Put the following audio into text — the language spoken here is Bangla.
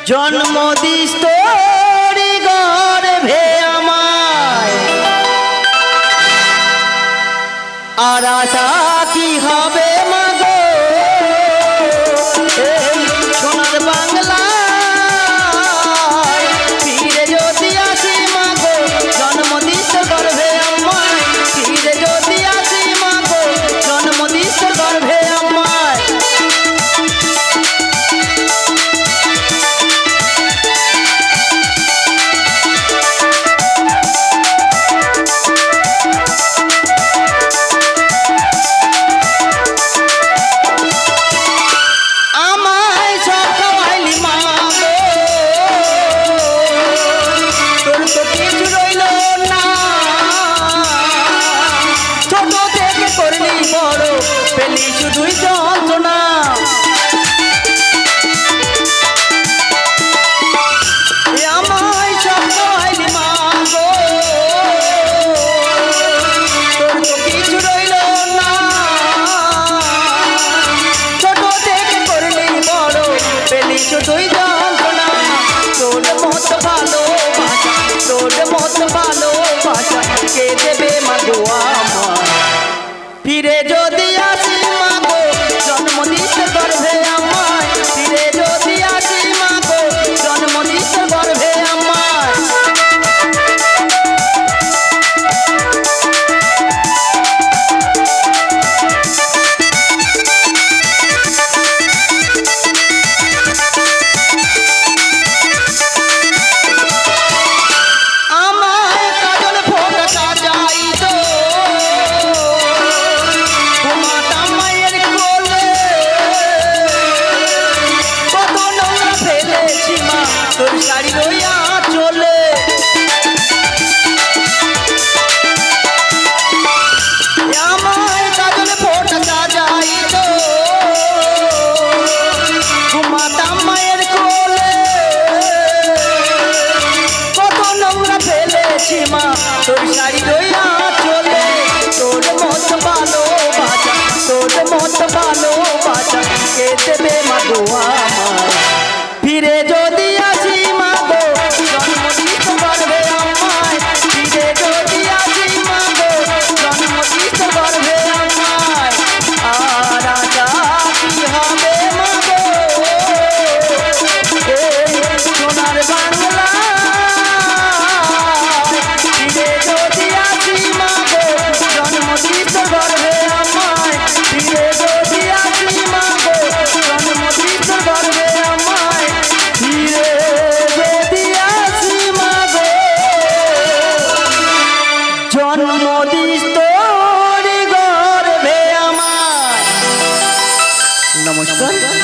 জন্ম দিস তোরি গর্ভে আমায়, আর আশা কি হবে মাগো এই সোনার বাংলায়, ফিরে যদি আসি মাগো জন্ম দিস গর্ভে আমায়, ফিরে যদি আসি মাগো জন্ম দিস গর্ভে আমায়। শুধুই যন্ত্রণা আমায় সব খাইলি মা গো, তোর তো কিছু রইল না, ছোট থেকে করলি বড় পেলি শুধুই যন্ত্রণা। তোর মত ভালোবাসা, তোর মত ভালোবাসা কে দেবে মা গো আমার, ফিরে যদি আসি মাগো জন্ম দিস গর্ভে আমায়, ফিরে যদি আসি মাগো জন্ম দিস গর্ভে আমায়। আমায় কাজল ফোঁটা সাজাই তো তোর শাড়ি রইয়া চলে, আমায় কাজল ফোঁটা সাজাই তো ঘুমাতাম মায়ের কোলে, কত নোংরা ফেলেছি মা তোর শাড়ি রইয়া চলে। তোর মত ভালোবাসা, তোর মত ভালোবাসা কে দেবে মা গো আমার, ফিরে যদি আসি মাগো জন্ম দিস গর্ভে আমায়, ফিরে যদি আসি মাগো জন্ম দিস গর্ভে আমায়। আর আশা কি হবে মাগো এই সোনার বাংলায়, ফিরে যদি আসি মাগো জন্ম দিস গর্ভে আমায়, ফিরে যদি আসি মাগো জন্ম দিস গর্ভে আমায়, ফিরে যদি আসি মাগো জন্ম দিস তোরি গর্ভে আমায়। নমস্কার।